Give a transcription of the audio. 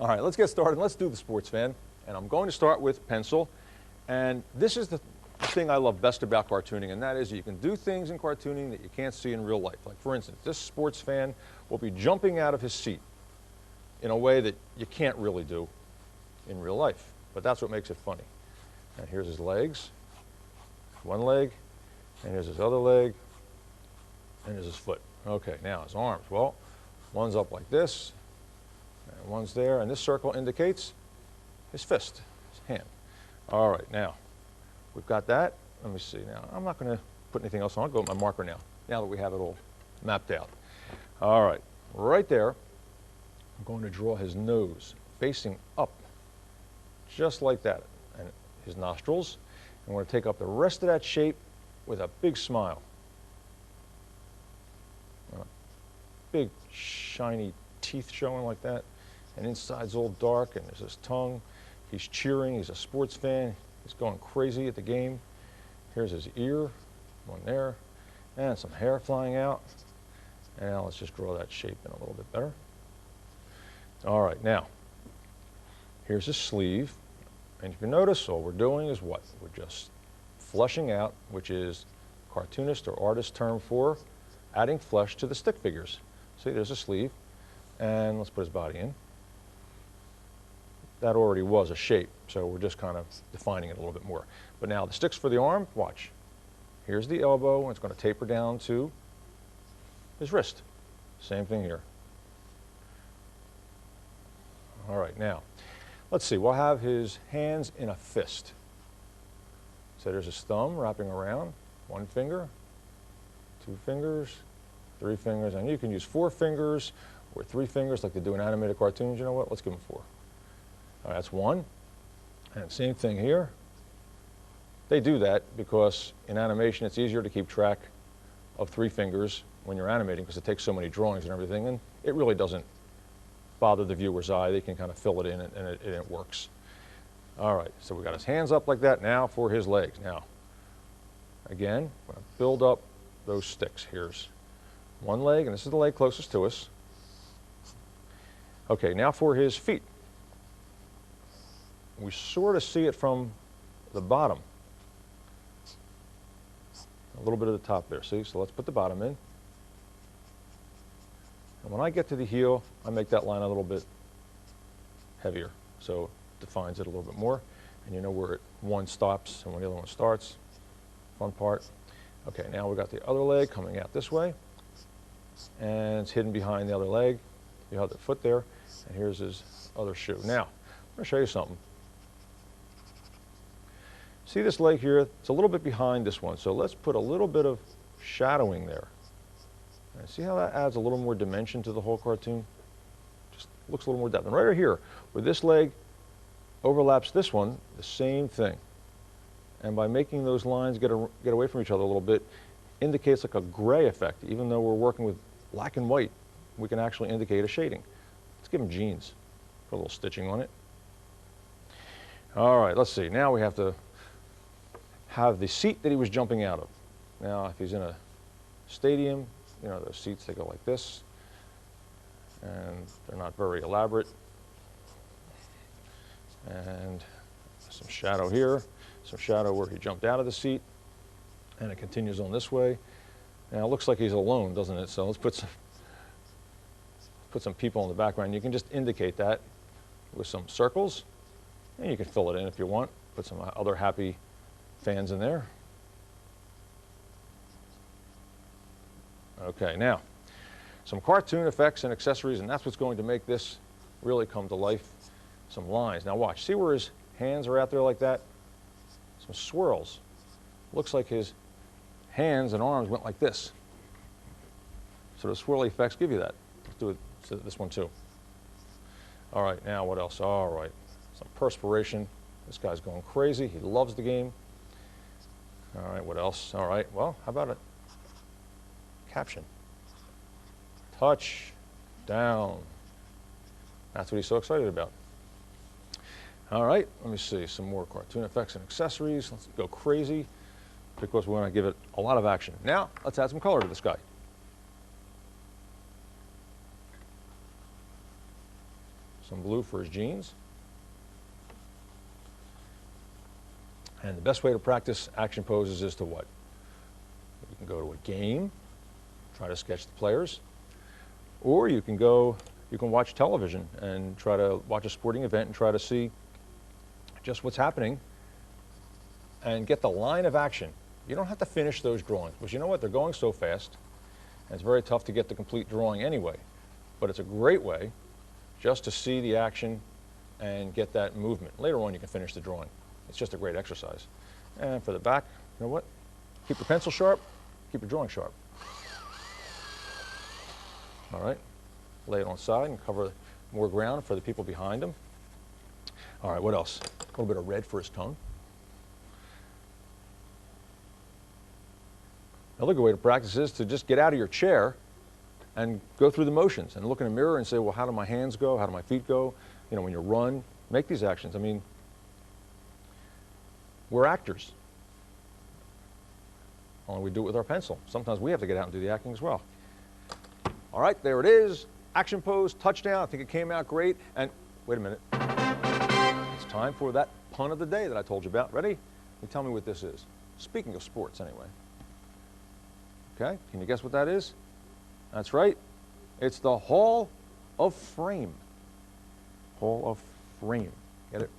All right, let's get started. Let's do the sports fan. And I'm going to start with pencil. And this is the thing I love best about cartooning, and that is you can do things in cartooning that you can't see in real life. Like, for instance, this sports fan will be jumping out of his seat in a way that you can't really do in real life. But that's what makes it funny. And here's his legs, one leg, and here's his other leg, and here's his foot. Okay, now his arms. Well, one's up like this, and one's there, and this circle indicates his fist, his hand. All right, now, we've got that. Let me see now. I'm not going to put anything else on. I'll go with my marker now that we have it all mapped out. All right, right there, I'm going to draw his nose facing up, just like that, and his nostrils. And we're going to take up the rest of that shape with a big smile. Big, shiny teeth showing like that, and inside's all dark, and there's his tongue. He's cheering. He's a sports fan. He's going crazy at the game. Here's his ear, one there, and some hair flying out. And now let's just draw that shape in a little bit better. All right, now, here's his sleeve. And if you notice, all we're doing is what? We're just flushing out, which is cartoonist or artist term for adding flesh to the stick figures. See, there's a sleeve, and let's put his body in. That already was a shape, so we're just kind of defining it a little bit more. But now the sticks for the arm, watch. Here's the elbow, and it's going to taper down to his wrist. Same thing here. All right, now, let's see. We'll have his hands in a fist. So there's his thumb wrapping around, one finger, two fingers, three fingers, and you can use 4 fingers or 3 fingers like they do in animated cartoons. You know what? Let's give him 4. All right, that's 1. And same thing here. They do that because in animation it's easier to keep track of 3 fingers when you're animating because it takes so many drawings and everything, and it really doesn't bother the viewer's eye. They can kind of fill it in, and it works. All right, so we got his hands up like that. Now for his legs. Now, again, I'm going to build up those sticks. Here's one leg, and this is the leg closest to us. Okay, now for his feet. We sort of see it from the bottom. A little bit of the top there, see? So let's put the bottom in. And when I get to the heel, I make that line a little bit heavier. So it defines it a little bit more. And you know where one stops and when the other one starts. Fun part. Okay, now we've got the other leg coming out this way. And it's hidden behind the other leg, the other foot there. And here's his other shoe. Now, I'm going to show you something. See this leg here? It's a little bit behind this one. So let's put a little bit of shadowing there. And see how that adds a little more dimension to the whole cartoon? Just looks a little more depth. And right here, where this leg overlaps this one, the same thing. And by making those lines get away from each other a little bit, indicates like a gray effect. Even though we're working with black and white, we can actually indicate a shading. Let's give him jeans. Put a little stitching on it. All right, let's see. Now we have to have the seat that he was jumping out of. Now, if he's in a stadium, you know, those seats, they go like this, and they're not very elaborate. And some shadow here, some shadow where he jumped out of the seat, and it continues on this way. Now, it looks like he's alone, doesn't it? So let's put some people in the background. You can just indicate that with some circles, and you can fill it in if you want. Put some other happy fans in there. Okay, now, some cartoon effects and accessories, and that's what's going to make this really come to life. Some lines. Now watch, see where his hands are out there like that? Some swirls. Looks like his hands and arms went like this. So the swirly effects give you that. Let's do it to this one too. All right, now what else? All right, some perspiration. This guy's going crazy. He loves the game. All right, what else? All right, well, how about a caption? Touch down. That's what he's so excited about. All right, let me see some more cartoon effects and accessories. Let's go crazy because we want to give it a lot of action. Now, let's add some color to this guy. some blue for his jeans. And the best way to practice action poses is to what? You can go to a game, try to sketch the players, or you can watch television and try to watch a sporting event and try to see just what's happening and get the line of action. You don't have to finish those drawings, because you know what? They're going so fast, and it's very tough to get the complete drawing anyway. But it's a great way just to see the action and get that movement. Later on, you can finish the drawing. It's just a great exercise. And for the back, you know what? Keep your pencil sharp, keep your drawing sharp. All right, lay it on side and cover more ground for the people behind him. All right, what else? A little bit of red for his tongue. Another good way to practice is to just get out of your chair and go through the motions and look in a mirror and say, well, how do my hands go? How do my feet go? You know, when you run, make these actions. I mean, we're actors. Only we do it with our pencil. Sometimes we have to get out and do the acting as well. All right, there it is. Action pose, touchdown. I think it came out great. And wait a minute. It's time for that pun of the day that I told you about. Ready? You tell me what this is. Speaking of sports, anyway. Okay, can you guess what that is? That's right. It's the Hall of Fame. Hall of Fame. Get it?